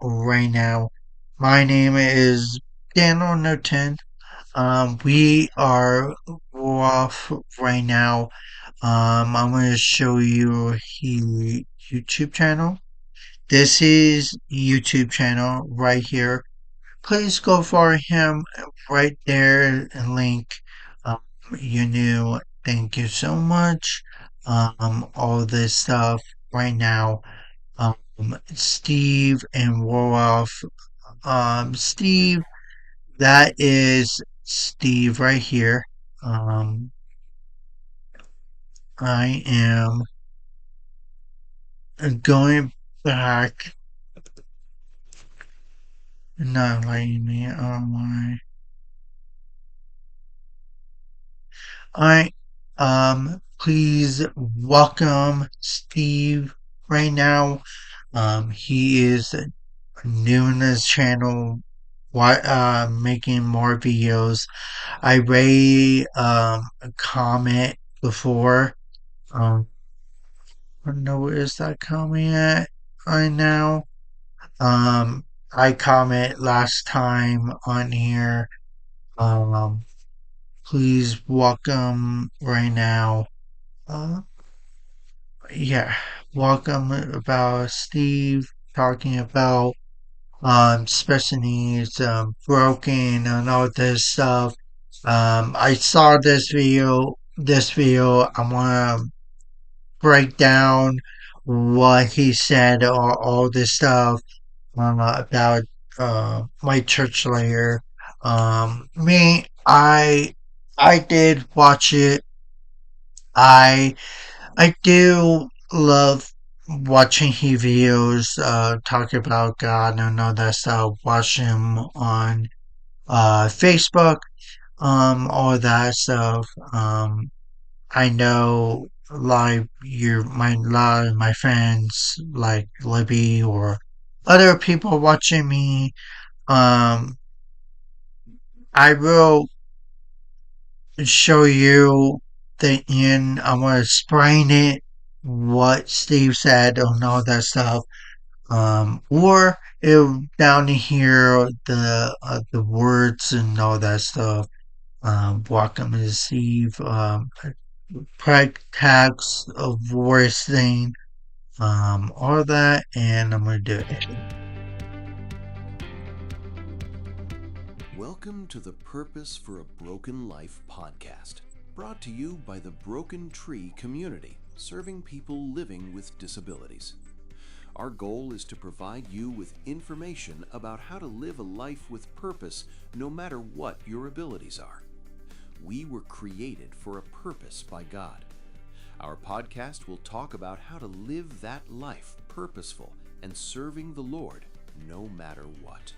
right now. My name is Daniel Newton. We are off right now. I'm going to show you his YouTube channel. This is YouTube channel right here. Please go for him right there and link. Um, you knew. Thank you so much. All this stuff right now. Um, Steve and Wolof. Steve, that is Steve right here. Um, I am going back, not letting me on my. I please welcome Steve right now. He is new in his channel. Making more videos. I read a comment before. I don't know where is that comment at right now. I comment last time on here. Um, please welcome right now. Uh, yeah, welcome about Steve talking about special needs, broken and all this stuff. I saw this video. I want to break down what he said, all this stuff about my church later. I did watch it. I I do love watching his videos, talk about God and all that stuff. Watch him on Facebook, all that stuff. I know a lot of my friends like Libby or other people watching me. Um, I will show you the end. I want to explain it, what Steve said and all that stuff. Or it down here the words and all that stuff. Welcome to Steve. Tags of voice thing. All that, and I'm gonna do it. Welcome to the Purpose for a Broken Life podcast, brought to you by the Broken Tree community, serving people living with disabilities. Our goal is to provide you with information about how to live a life with purpose no matter what your abilities are. We were created for a purpose by God. Our podcast will talk about how to live that life purposeful and serving the Lord no matter what.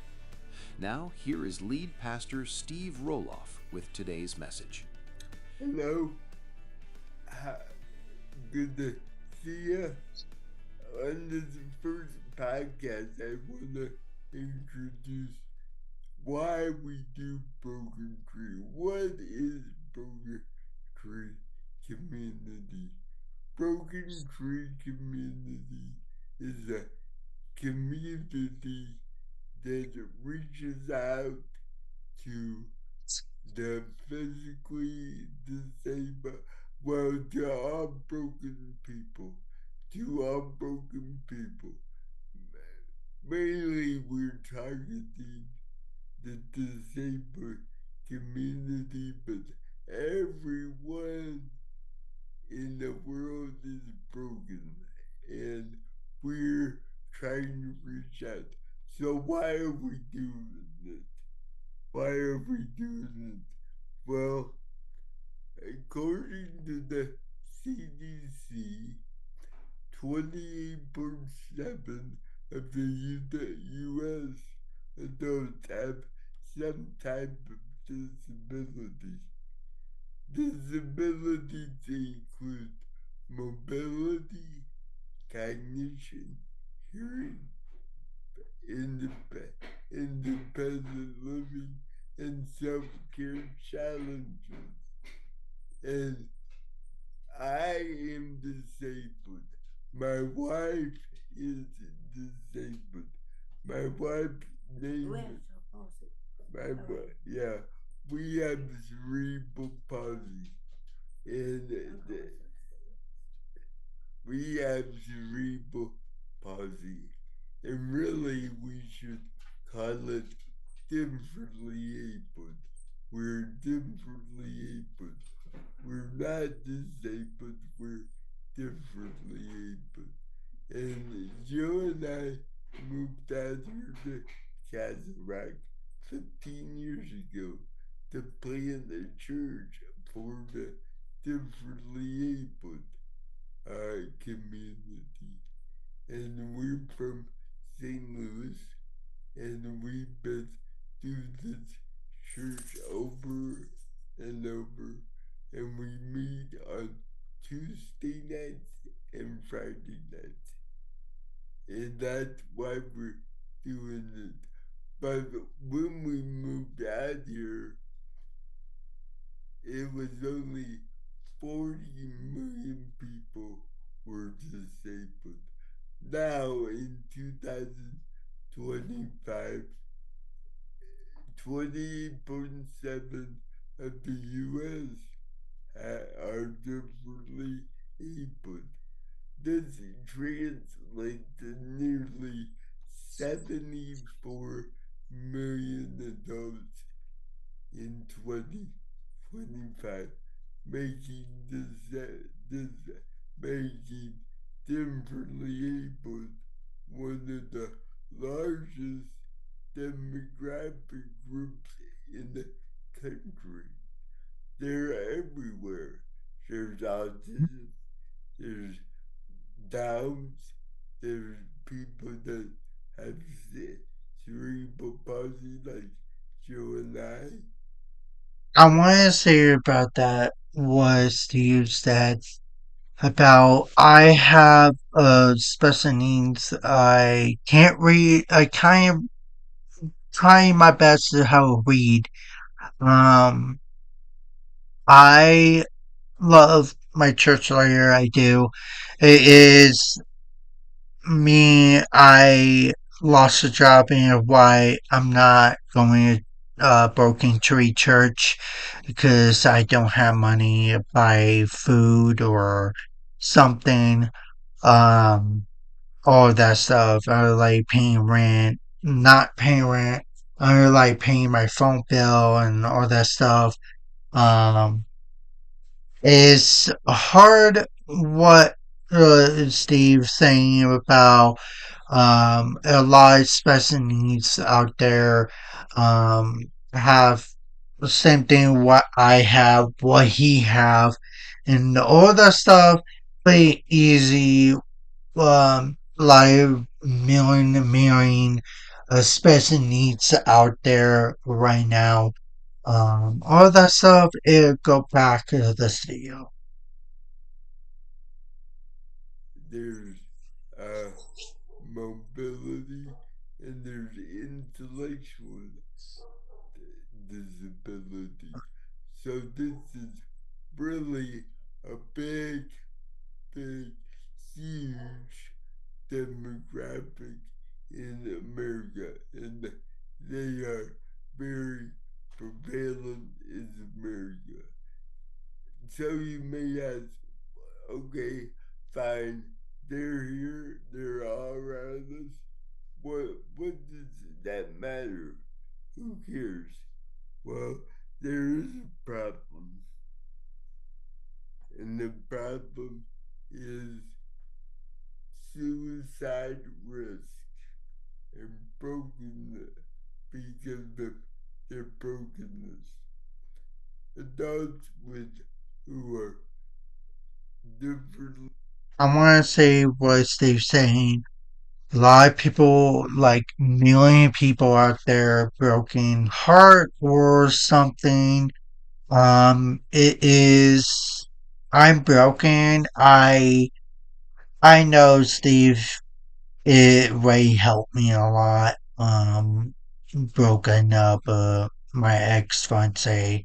Now, here is lead pastor Steve Roloff with today's message. Hello. Good to see you. On this first podcast, I want to introduce why we do Broken Tree. What is Broken Tree Community? Broken Tree Community is a community that reaches out to the physically disabled, well, to all broken people, Mainly, we're targeting the disabled community, but everyone in the world is broken, and we're trying to reach out. So why are we doing it? Why are we doing it? Well, according to the CDC, 28.7 of the U.S. adults have some type of disability. Disabilities include mobility, cognition, hearing, independent living, and self-care challenges. And I am disabled. My wife is disabled. My wife named my wife, yeah, we have cerebral palsy, and we have cerebral palsy, and really we should call it differently abled. We're differently abled. We're not disabled, we're differently abled. And Joe and I moved out here to Castle Rock 15 years ago to plant a church for the differently abled community. And we're from St. Louis, and we've been through this church over and over, and we meet on Tuesday nights and Friday nights, and that's why we're doing it. But when we moved out here, it was only 40 million people were disabled. Now in 2025, 28.7 of the US are differently abled. This translates to nearly 74 million adults in 2025, making making differently abled one of the largest demographic groups in the country. They're everywhere. There's autism, there's Downs, there's people that have cerebral palsy like Joe and I. I want to say about that was to use that about I have special needs. I can't read. I kind of trying my best to how to read. Um, I love my church leader. I do. It is me. I lost a job and why I'm not going to Broken Tree Church because I don't have money to buy food or something. Um, all that stuff. I like paying rent, not paying rent. I like paying my phone bill and all that stuff. Um, it's hard what Steve's saying about a lot of special needs out there have the same thing what I have, what he have, and all that stuff. Pretty easy like million special needs out there right now. All that stuff it go back to the studio. There's uh, mobility and there's intellectual disability. So this is really a big, huge demographic in America, and they are very prevalent in America. So you may ask, okay, fine, they're here, they're all around us. What does that matter? Who cares? Well, there is a problem, and the problem is suicide risk and brokenness because of their brokenness. Adults with who are differently. I want to say what Steve's saying. A lot of people, like million people out there, broken heart or something. It is. I'm broken. I know Steve. It really helped me a lot. Broken up. My ex fiance.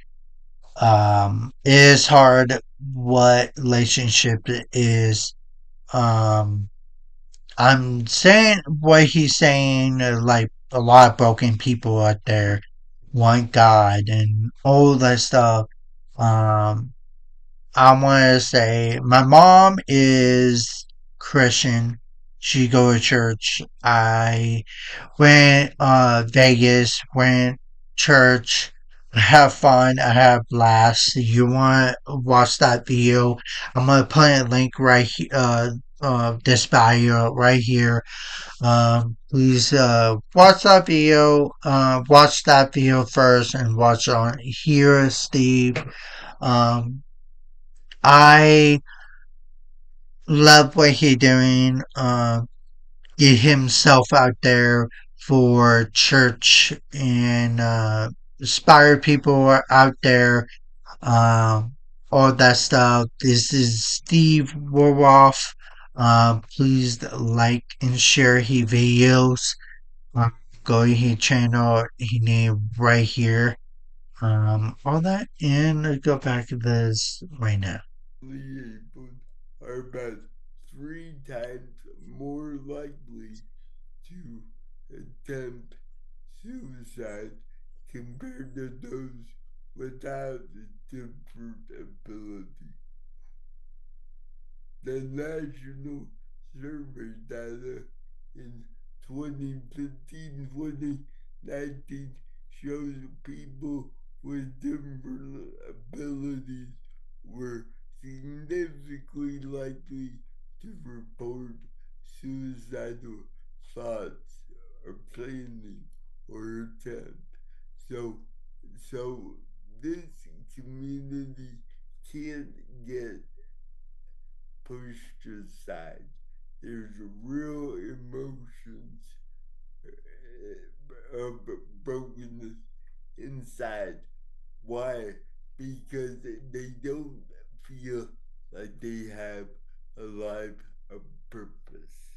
It is hard. What relationship it is. Um, I'm saying what he's saying. Like a lot of broken people out there want God and all that stuff. Um, I want to say my mom is Christian. She go to church. I went Vegas, went church. I have fun. I have blast. You want to watch that video? I'm gonna put a link right here. This bio right here. Please watch that video. Watch that video first and watch on here, Steve. Um, I love what he doing. Get himself out there for church and inspire people out there. Um, all that stuff. This is Steve Warwoff. Please like and share his videos. Um, go to his channel. He name right here. All that and I go back to this right now. Able are about 3 times more likely to attempt suicide compared to those without the different ability. The national survey data in 2015-2019 shows people with different abilities were significantly likely to report suicidal thoughts or planning or attempt. So, so this community can't get pushed aside. There's real emotions of brokenness inside. Why? Because they don't feel like they have a life of purpose.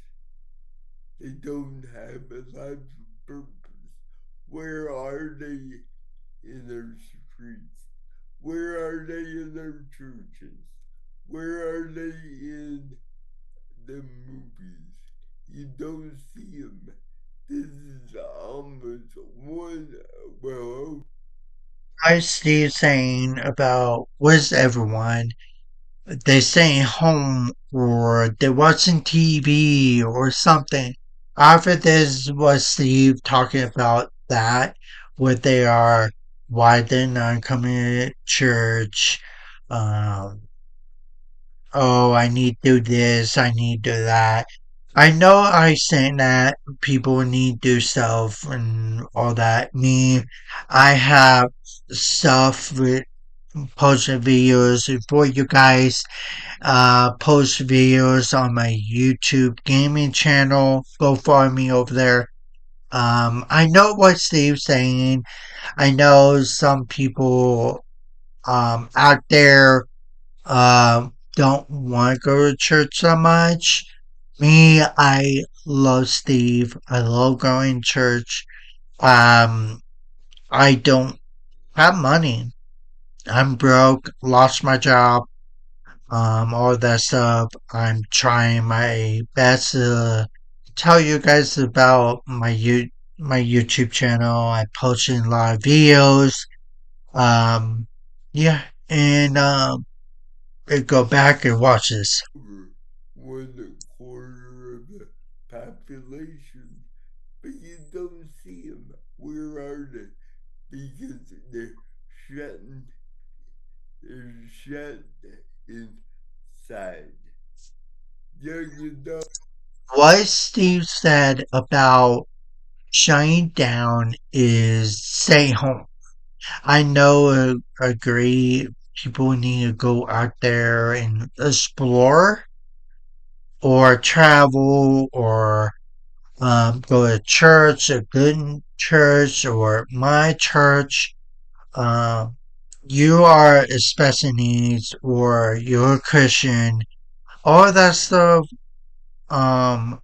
They don't have a life of purpose. Where are they in their streets? Where are they in their churches? Where are they in the movies? You don't see them. This is almost one. Well, I Steve saying about was everyone they staying home or they watching TV or something. After this was Steve talking about that, what they are, why they're not coming to church. Um, oh, I need to do this, I need to do that. I know I saying that people need to do stuff and all that. Me, I have stuff with posting videos for you guys. Post videos on my YouTube gaming channel. Go follow me over there. I know what Steve's saying. I know some people out there don't want to go to church so much. Me, I love Steve. I love going to church. Um, I don't have money. I'm broke. Lost my job. All that stuff. I'm trying my best to tell you guys about my YouTube channel. I posting a lot of videos. Um, yeah, and go back and watch this. over 1/4 of the population, but you don't see them. Where are they? Because shutting, they're shut inside. Young adults What Steve said about shutting down is stay home. I know, agree. People need to go out there and explore or travel or go to church, a good church or my church. Um, you are a special needs or you're a Christian. All that stuff.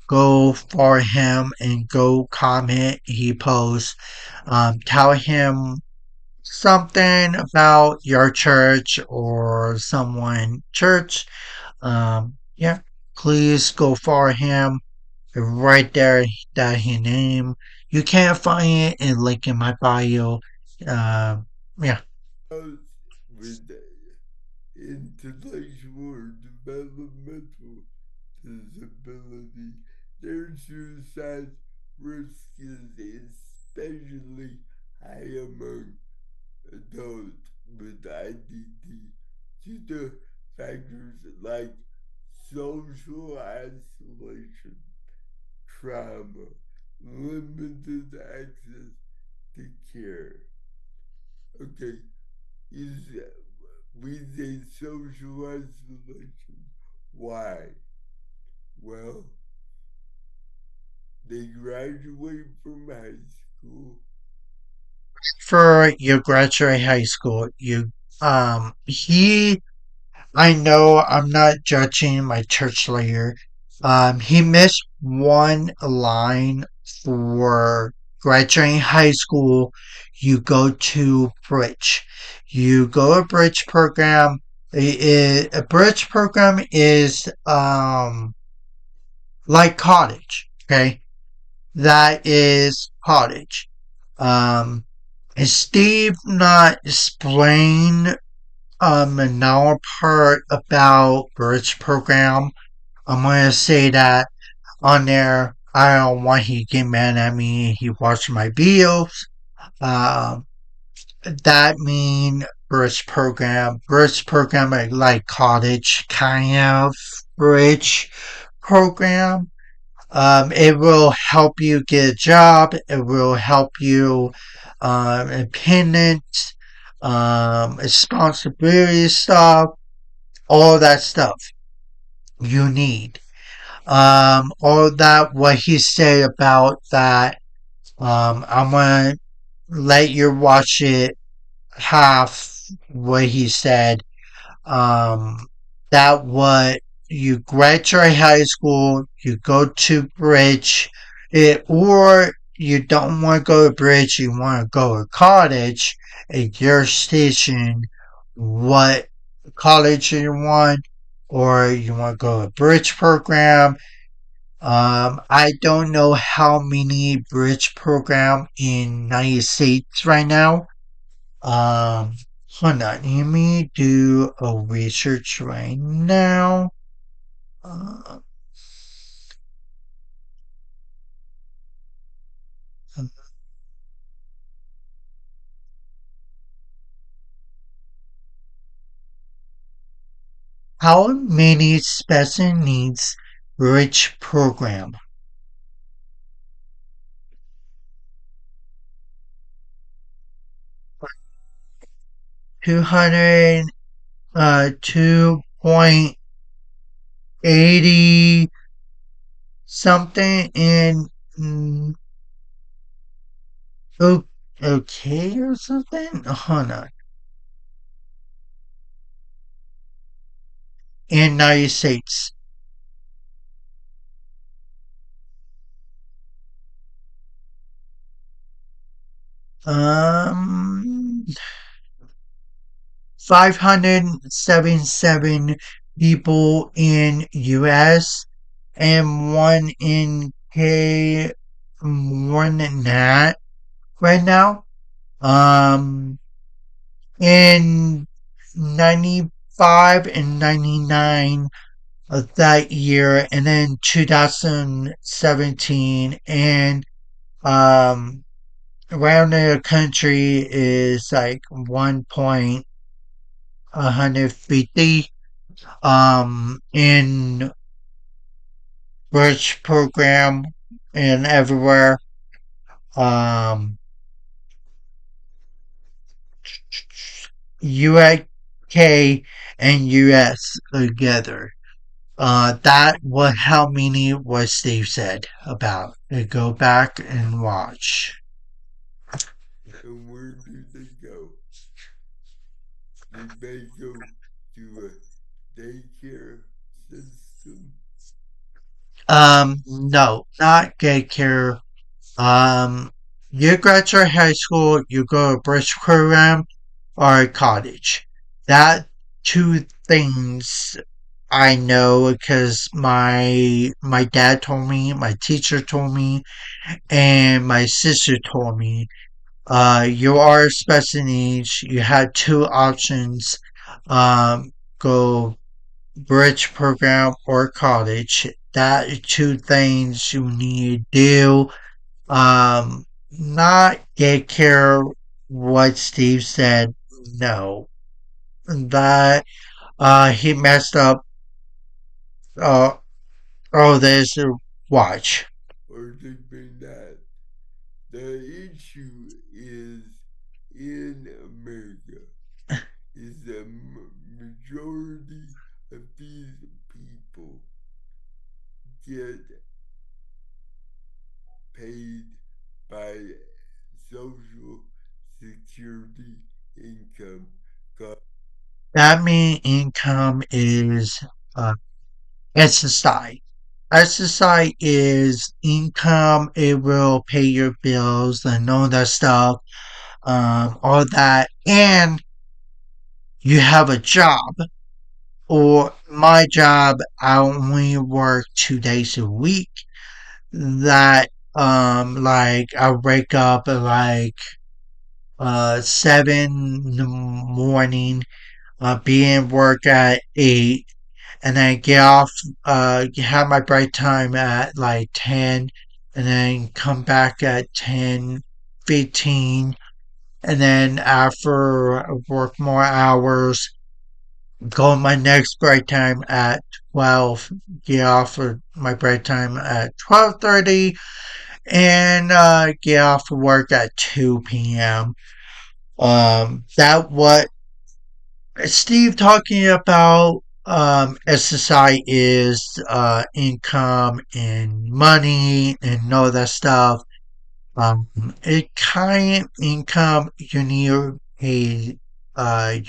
Go for him and go comment he posts. Tell him something about your church or someone church. Yeah, please go for him right there that he named. You can't find it in link in my bio. Yeah. Those with intellectual or developmental disability, their suicide risk is especially high among adults with IDD due to factors like social isolation, trauma, limited access to care. Okay, is we say social isolation. Why? Well, they graduate from high school. For you graduate high school, he I know I'm not judging my church leader. He missed one line for graduating high school. You go to Bridge. You go to Bridge program. A Bridge program is like college. Okay, that is college. Um, is Steve not explain an hour part about Bridge program? I'm gonna say that on there. I don't want he get mad at me. He watched my videos. Um, that mean bridge program like college kind of bridge program. It will help you get a job. It will help you independent, responsibility stuff, all that stuff you need. All that what he said about that. I'm gonna let you watch it half what he said. Um, that what you graduate high school, you go to Bridge, or you don't want to go to Bridge, you want to go to college at your station, what college you want, or you want to go to Bridge program. I don't know how many Bridge program in United States right now. Um, Hold on, let me do a research right now. Uh, how many special needs rich program? 200, 2.80 something in, o- okay or something? Hold on. In United States. Um, 577 people in US and one in K more than that right now. Um in 95 and 99 of that year and then 2017 and um around the country is like 1.150 in bridge program and everywhere. Um, UK and US together. That was how many was Steve said about. Go back and watch. And where do they go? They may go to a daycare system. No, not daycare. You graduate high school, you go to bridge program or college. That two things I know because my dad told me, my teacher told me, and my sister told me. You are special needs. You had two options. Go bridge program or college. That two things you need to do. Not get care what Steve said. No, that he messed up. Uh, oh, there's a watch. or simply not. The issue is in America is the majority of these people get paid by social security income. That mean income is SSI. SSI is income. It will pay your bills and all that stuff. All that, and you have a job. Or my job, I only work 2 days a week. That like I wake up at like 7 in the morning, be in work at 8, and then get off, have my break time at like 10, and then come back at 10:15, and then after work more hours, go on my next break time at 12, get off for my break time at 12:30, and get off of work at 2 p.m. That what Steve talking about SSI is income and money and all that stuff. It kind income you need a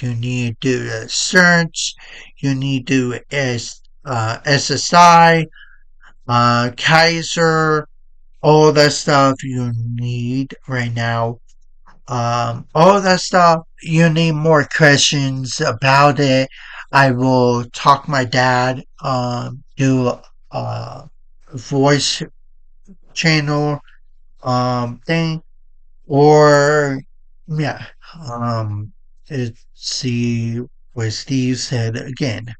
you need to do a search, you need to do SSI, Kaiser, all that stuff you need right now. All that stuff, you need more questions about it. I will talk my dad, do a voice channel, thing, or, yeah, um, let's see what Steve said again.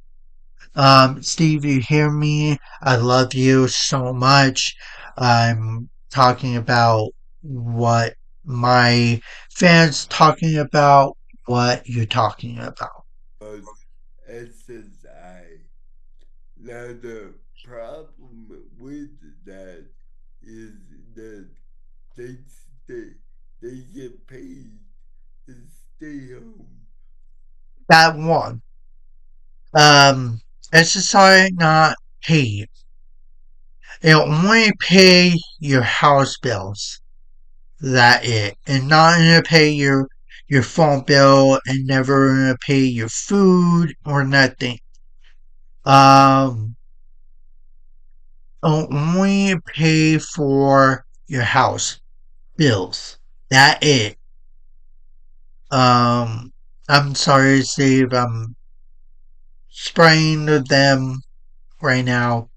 Steve, you hear me? I love you so much. I'm talking about what my fans talking about, what you're talking about. SSI. Now the problem with that is that they stay, they get paid to stay home. That one. SSI not pay. It'll only pay your house bills. That it, and not gonna pay your phone bill, and never gonna pay your food or nothing. Um, only pay for your house bills. That it. Um, I'm sorry, Steve. I'm spraying them right now.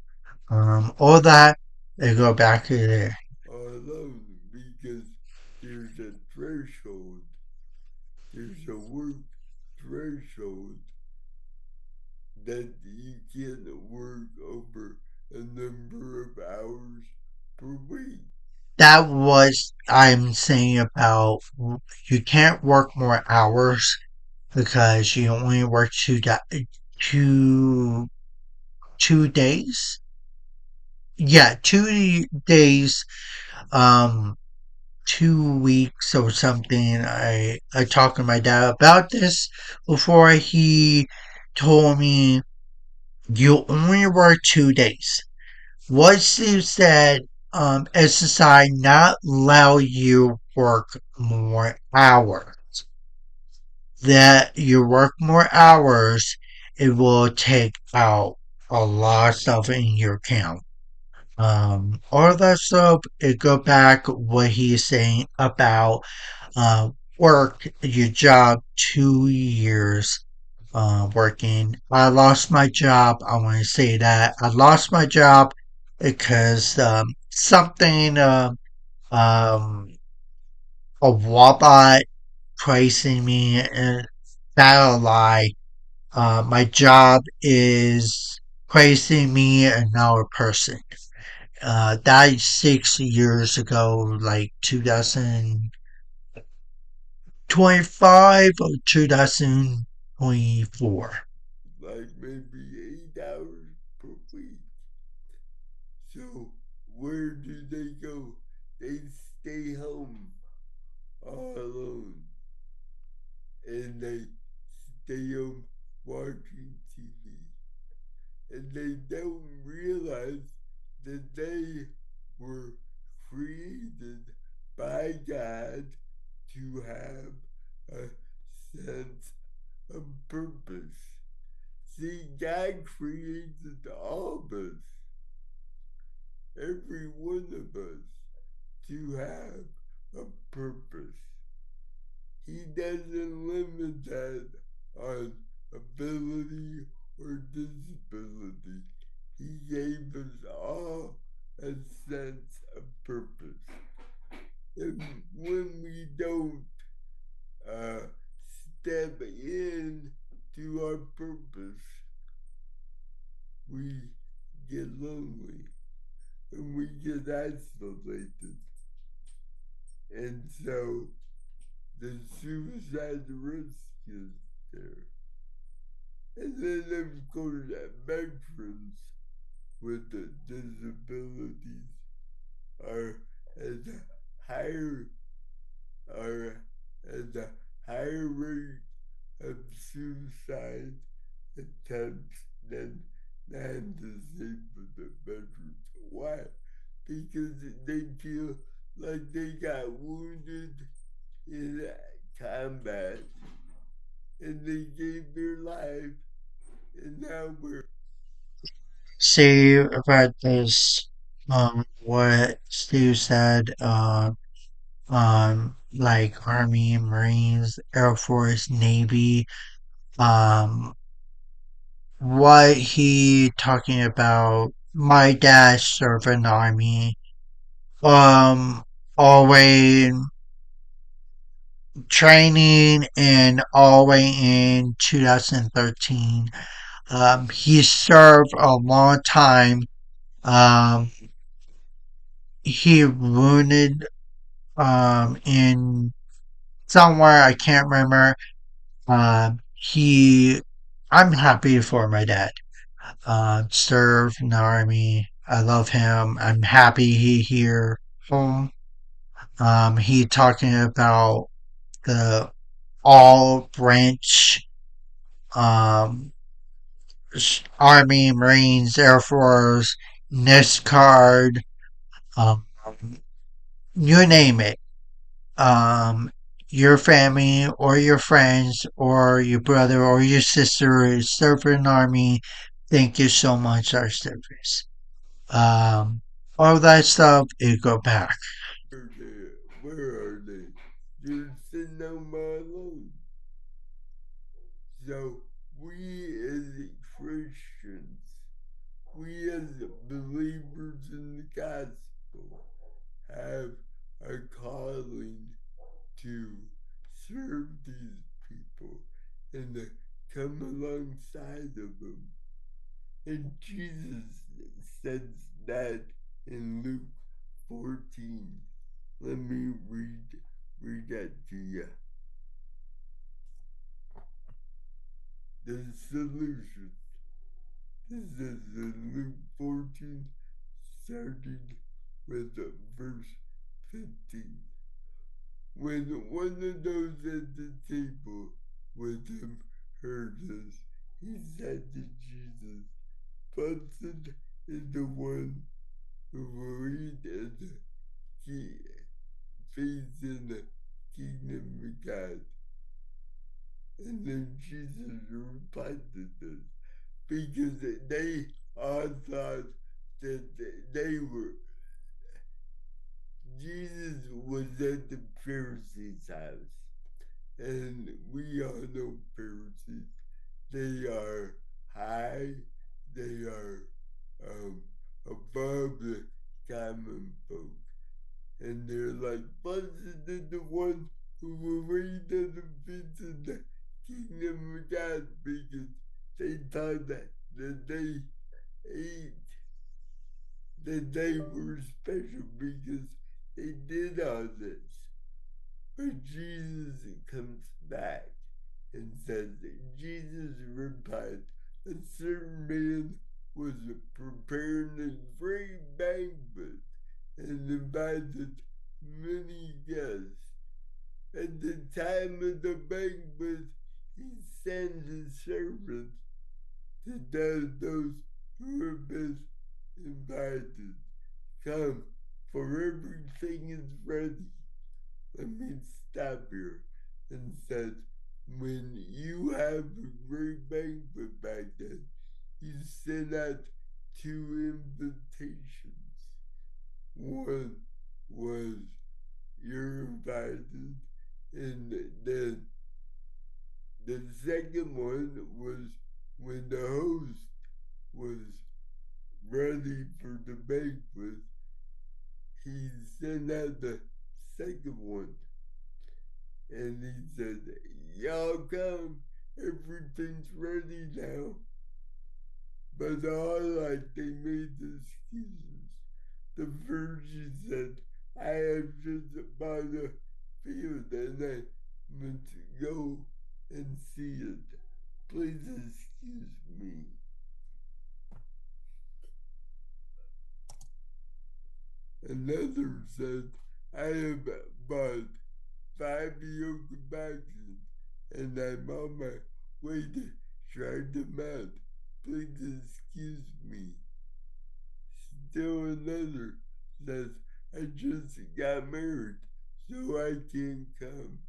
All that they go back to there. Alone because there's a threshold, there's a work threshold that you can't work over a number of hours per week. That was I'm saying about you can't work more hours because you only work two 2 days. Yeah, 2 days. Um, 2 weeks or something. I talked to my dad about this before. He told me you only work 2 days. What Steve said, SSI not allow you work more hours. That you work more hours, it will take out a lot of stuff in your account. All that stuff, it go back what he's saying about work your job 2 years. working. I lost my job. I want to say that I lost my job because something um, a robot praising me and that a lie. My job is praising me another person. That 6 years ago, like 2025 or 2024. like maybe 8 hours per week. So where do they go? They stay home all alone and they stay home watching TV. And they don't realize that they were created by God to have a sense of purpose. See, God created all of us, every one of us, to have a purpose. He doesn't limit that on ability or disability. He gave us all a sense of purpose. And when we don't uh, step in to our purpose, we get lonely and we get isolated. And so the suicide risk is there. And then, of course, veterans with the disabilities are at a higher are at a higher rate of suicide attempts than non-disabled veterans. Why? Because they feel like they got wounded in combat and they gave their life and now we're See about this, what Steve said, like Army, Marines, Air Force, Navy, um, what he talking about, my dad served in the Army, um, always training and all the way in 2013. He served a long time. Um, he wounded in somewhere I can't remember. He, I'm happy for my dad. Served in the army. I love him. I'm happy he here home. He talking about the all branch um Army, Marines, Air Force, Nest card, um, you name it. Um, your family or your friends or your brother or your sister is serving in the army. Thank you so much, our service. Um, all that stuff, it go back. where are they? They're sitting on my load. So we as Christians, we as believers in the gospel have a calling to serve these people and to come alongside of them. And Jesus says that in Luke 14. Let me read that to you. The solution. This is in Luke 14, starting with verse 15. When one of those at the table with him heard this, he said to Jesus, blessed is the one who will eat and feast in the kingdom of God. And then Jesus replied to this because they all thought that they were, Jesus was at the Pharisees' house. And we all know Pharisees. They are high, they are um, above the common folk. And they're like, blessed are the ones who will read of the feast of the kingdom of God, because they thought that they ate, that they were special because they did all this. But Jesus comes back and says, Jesus replied, a certain man was preparing a great banquet and invited many guests. At the time of the banquet, he sent his servants to tell those who have been invited, come, for everything is ready. Let me stop here and said, when you have a great banquet back then, you send out two invitations. One was you're invited, and then the second one was when the host was ready for the banquet, he sent out the second one. And he said, y'all come, everything's ready now. But all like they made excuses. The virgin said, I have just bought a field and I must go and see it. Please excuse me. Another said, I have bought 5 yoke of oxen and I'm on my way to try them out. Please excuse me. Still another says, I just got married, so I can't come.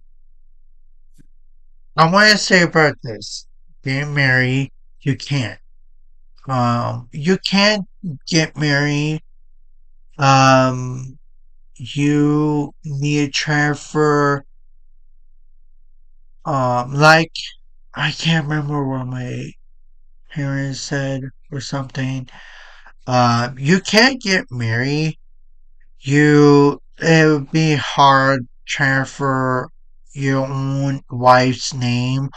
I want to say about this. Getting married, you can't. You can't get married. Um, you need to transfer. Like I can't remember what my parents said or something. You can't get married. It would be hard transfer your own wife's name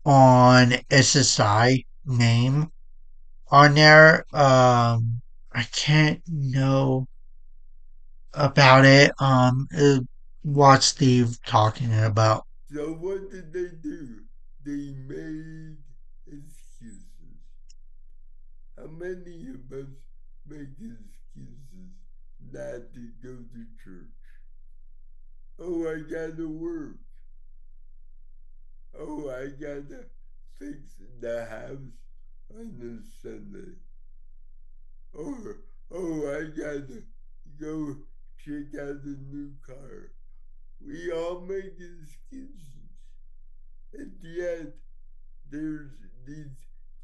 on SSI name on there. I can't know about it. What's Steve talking about? So what did they do? They made excuses. How many of us make excuses not to go to church? Oh, I gotta work. Oh, I gotta fix the house on a Sunday. Or, oh, I gotta go check out the new car. We all make excuses. And yet, there's these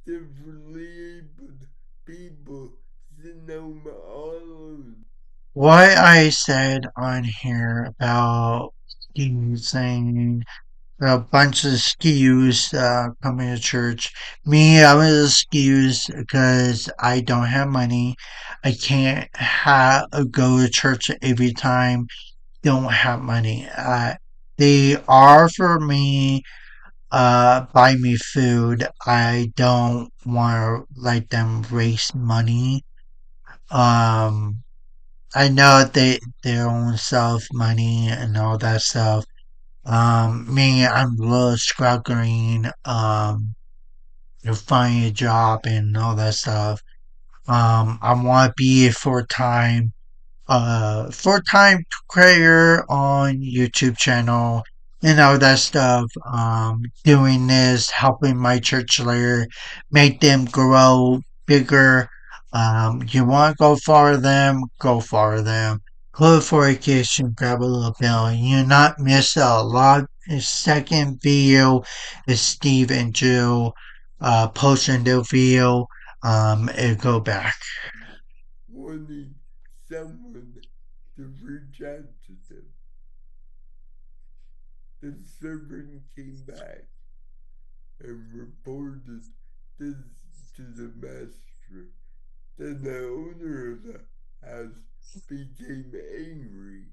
differently abled people sitting home all alone. What I said on here about Steve saying a bunch of skews coming to church. Me, I was excused because I don't have money. I can't go to church every time. Don't have money. They are for me. Buy me food. I don't want to let them waste money. Um, I know they own self money and all that stuff. Me, I'm a little struggling, to find a job and all that stuff. I want to be a full-time creator on YouTube channel and all that stuff. Doing this, helping my church later, make them grow bigger. You want to go for them, go for them. Look for a kitchen, grab a little bell. You not miss a lot. The second video is Steve and Jill posting the video. It go back. Wanting someone to reach out to them. The servant came back and reported this to the master. Then the owner of the house became angry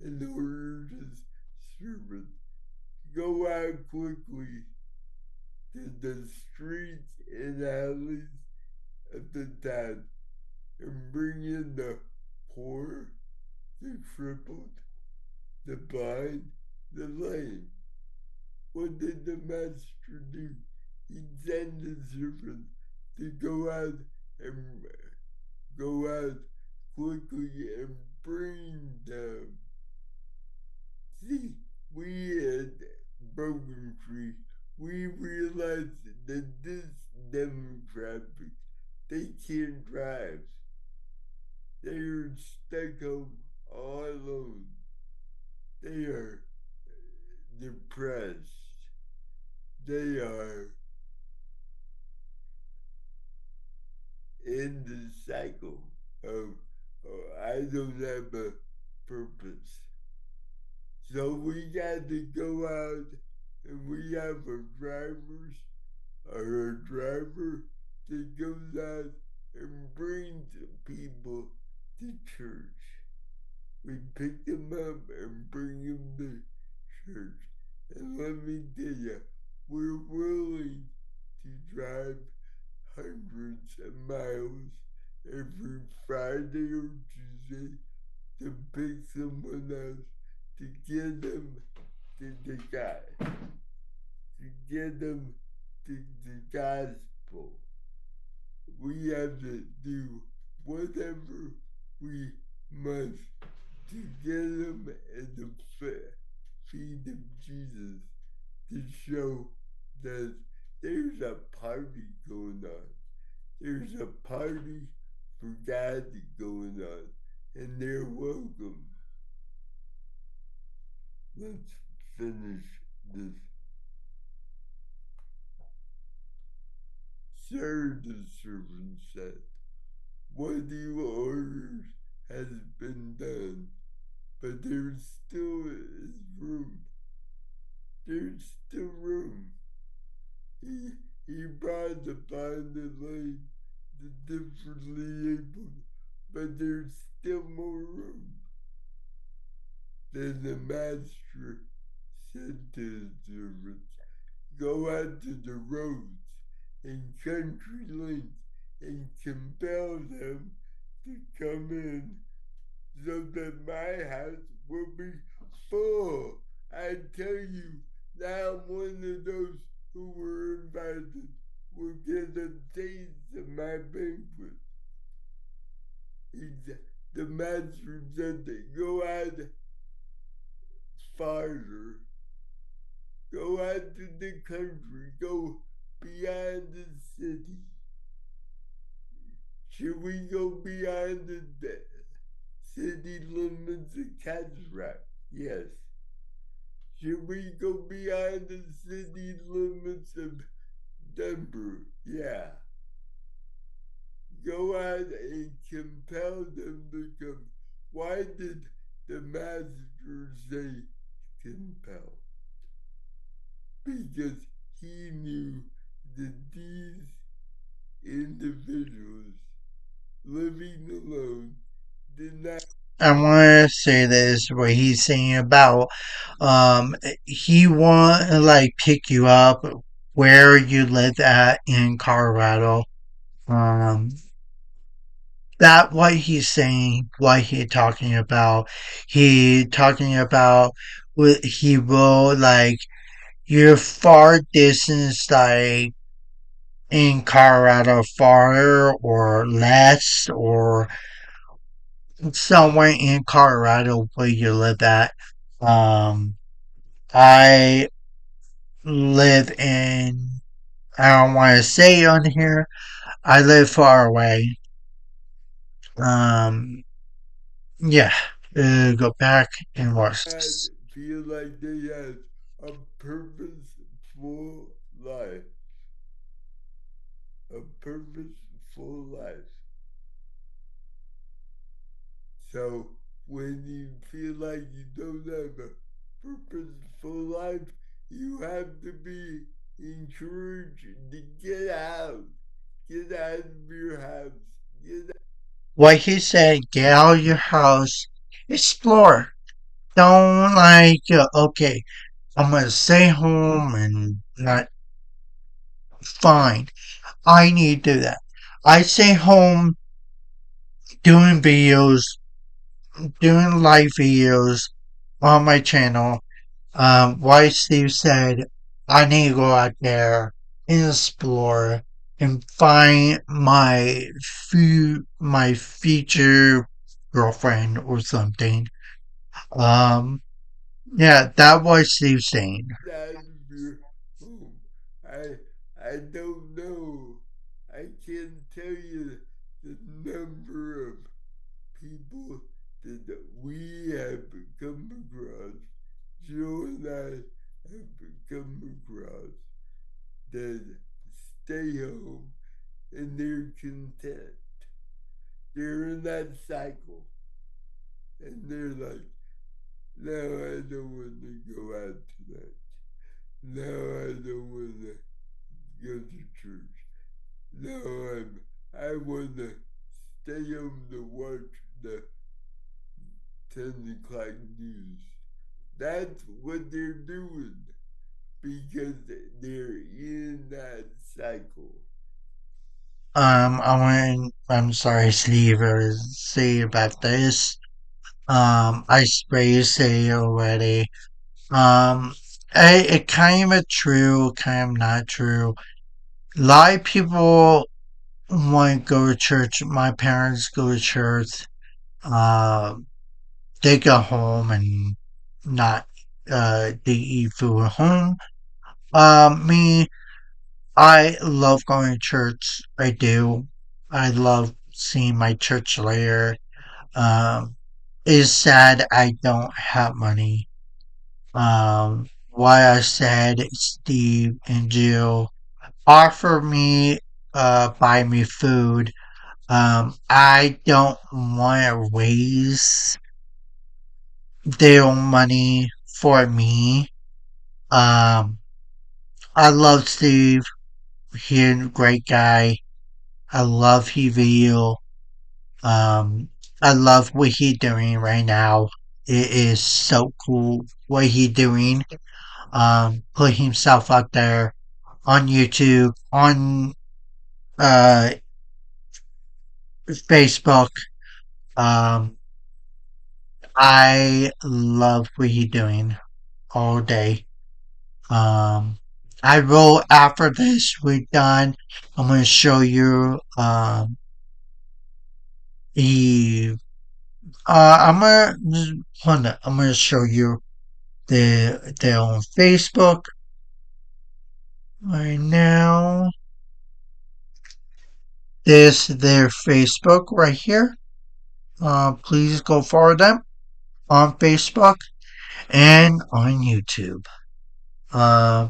and ordered his servant to go out quickly to the streets and alleys of the town and bring in the poor, the crippled, the blind, the lame. What did the master do? He sent his servant to and go out quickly and bring them. See, we at Broken Tree, we realized that this demographic, they can't drive. They're stuck home all alone. They are depressed. They are in the cycle of, oh, I don't have a purpose. So we got to go out and we have a driver that goes out and brings people to church. We pick them up and bring them to church. And let me tell you, we're willing to drive hundreds of miles every Friday or Tuesday to pick someone else to get them to the God, to get them to the gospel. We have to do whatever we must to get them at the feet of Jesus to show that there's a party going on. There's a party for God going on, and they're welcome. Let's finish this. Sir, the servant said, what you ordered has been done, but there still is room. There's still room. He, he brought the blind and lame, the differently able, but there's still more room. Then the master said to his servants, go out to the roads and country lanes and compel them to come in so that my house will be full. I tell you, not one of those who were invited will get a taste of my banquet. The master said to go out farther, go out to the country, go beyond the city. Should we go beyond the city limits of Cataract? Yes. Should we go beyond the city limits of Denver? Yeah. Go out and compel them to come. Why did the master say compel? Because he knew that these individuals living alone did not. I want to say this, what he's saying about, he want to like pick you up where you live at in Colorado. Um, that what he's saying, what he talking about. He talking about what he will like your far distance, like in Colorado, farther or less, or somewhere in Colorado where you live at. Um, I live in, I don't want to say on here, I live far away. Um, yeah, go back and watch Had this. feel like they had a purposeful life, a purposeful life. So when you feel like you don't have a purposeful life, you have to be encourage to get out of your house, get What he said, get out of your house, explore. Don't like, okay, I'm gonna stay home and not fine. I need to do that. I stay home doing videos, doing live videos on my channel. Why Steve said I need to go out there and explore and find my future girlfriend or something. Um, yeah, that was Steve saying. out of your home. I I don't know. I can't tell you the number of people that we have come across, Joe and I have come across that stay home and they're content. They're in that cycle and they're like, no, I don't want to go out tonight. No, I don't want to go to church. No, I want to stay home to watch the 10 o'clock news. That's what they're doing because they're in that cycle. I'm sorry, Steve, to say about this. I spray say already. Um, it kind of true, kind of not true. A lot of people want to go to church. My parents go to church. Uh, they go home and not they eat food at home. Me, I love going to church. I do. I love seeing my church later. Um, it's sad I don't have money. Why I said Steve and Jill offer me, buy me food. I don't want to waste their own money for me. Um, I love Steve. He's a great guy. I love his video. Um, I love what he's doing right now. It is so cool what he's doing. Put himself out there on YouTube, on uh Facebook. Um, I love what he's doing all day. Um, I will after this we're done. I'm gonna show you the I'm gonna hold on, I'm gonna show you their on Facebook right now. This their Facebook right here. Please go follow them on Facebook and on YouTube. Uh,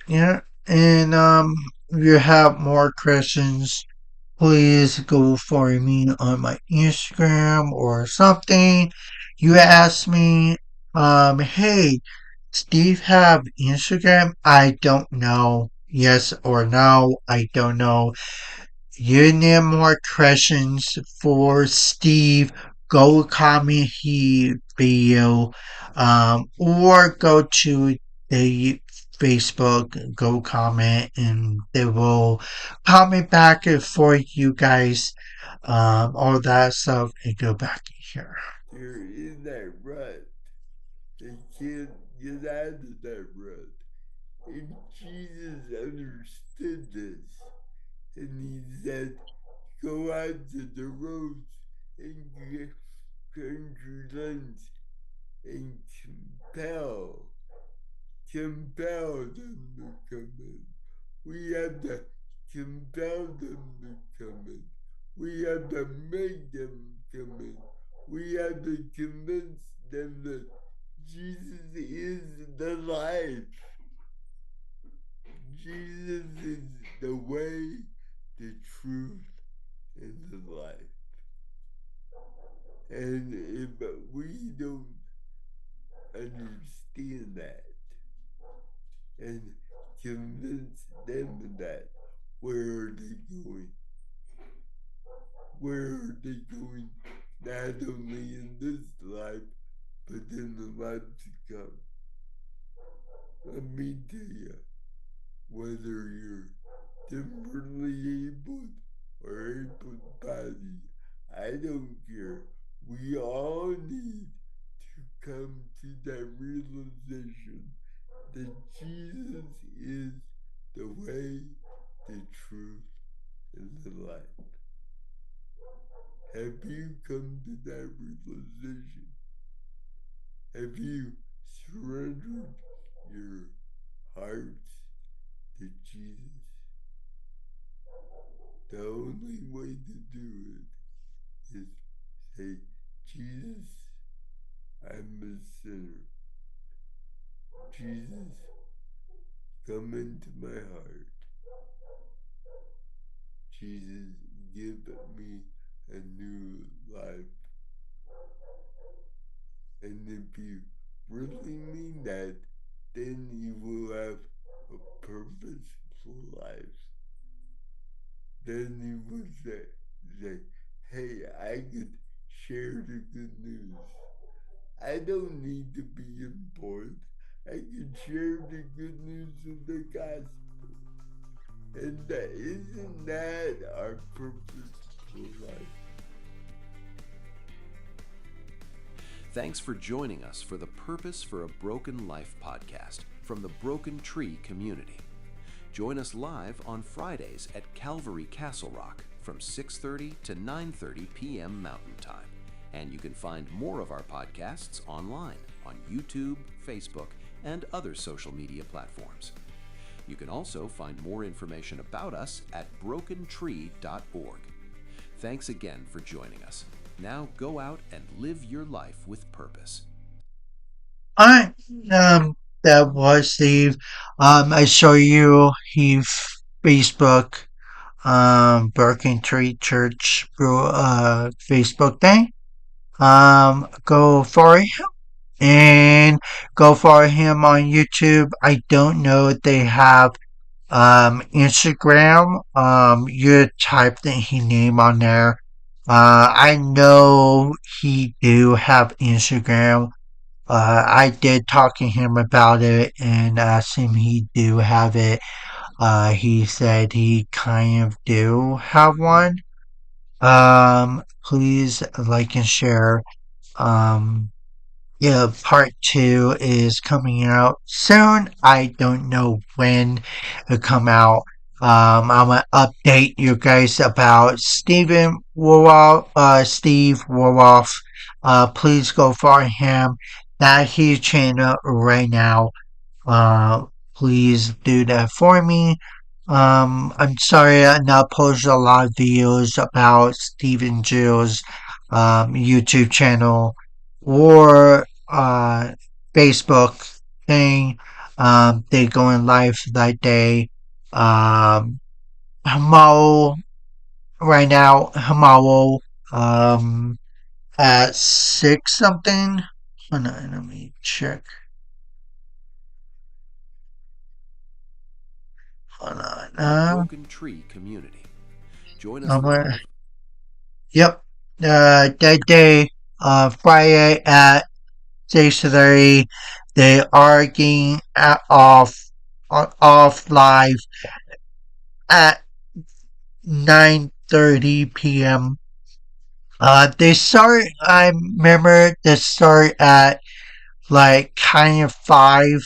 yeah, and if you have more questions, please go follow me on my Instagram or something. You ask me, hey, Steve have Instagram? I don't know. Yes or no, I don't know. You need more questions for Steve? Go comment his video, or go to the Facebook, go comment, and they will comment back for you guys, all that stuff, and go back here. They're in that rut. They can't get out of that rut. And Jesus understood this. And he said, go out to the roads and get country lands and compel them to come in. We have to compel them to come in. We have to make them come in. We have to convince them that Jesus is the life. Jesus is the way, the truth, and the life. And if we don't understand that and convince them of that. Where are they going? Where are they going? Not only in this life, but in the life to come. Let me tell you, whether you're differently able or able bodied, I don't care. We all need to come to that realization that Jesus is the way, the truth, and the life. Have you come to that realization? Have you surrendered your hearts to Jesus? The only way to do it is say, Jesus, I'm a sinner. Jesus, come into my heart. Jesus, give me a new life. And if you really mean that, then you will have a purposeful life. Then you will say, hey, I could share the good news. I don't need to be important. I can share the good news of the gospel. And that isn't that our purpose for life? Thanks for joining us for the Purpose for a Broken Life podcast from the Broken Tree community. Join us live on Fridays at Calvary Castle Rock from 6:30 to 9:30 p.m. Mountain Time. And you can find more of our podcasts online on YouTube, Facebook, and other social media platforms. You can also find more information about us at brokentree.org. Thanks again for joining us. Now go out and live your life with purpose. Alright, that was Steve. I saw you, he Facebook, Broken Tree Church, Facebook thing. Go for it and go for him on YouTube. I don't know if they have Instagram. You type the he name on there. I know he do have Instagram. I did talk to him about it and asked him he do have it. He said he kind of do have one. Please like and share. Um, yeah, part two is coming out soon. I don't know when it'll come out. I'm gonna update you guys about Steve Warloff. Please go for him. That his channel right now. Uh, please do that for me. I'm sorry I not posted a lot of videos about Stephen Jill's YouTube channel or Facebook thing. They going live that day. Um, tomorrow, right now, tomorrow, at 6 something. Hold on, let me check. Hold on. The Broken Tree community. Join us I'm gonna, live. yep. That day, Friday at 6:30, they are getting off live at 9:30 p.m. They start. I remember they start at like kind of 5.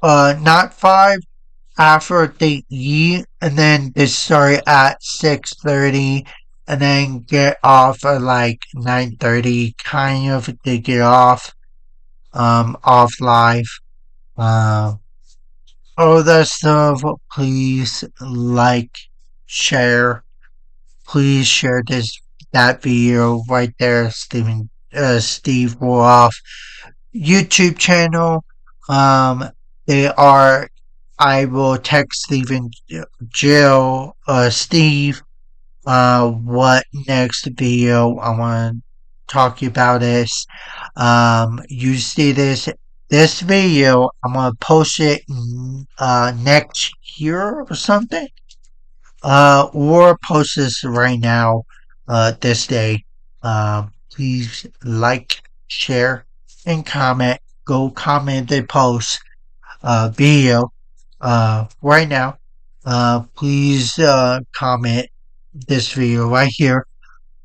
Not 5 after they eat, and then they start at 6:30, and then get off at like 9:30. Kind of they get off live. Uh, all that stuff. Please like, share. Please share that video right there, Steve Wolf YouTube channel. Um, they are. I will text Stephen, Jill, Steve. What next video I want to talk about is. You see this video. I'm gonna post it next year or something. Or post this right now, this day. Please like, share, and comment. Go comment the post video right now. Please comment this video right here.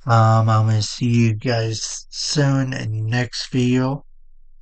I'm gonna see you guys soon in the next video.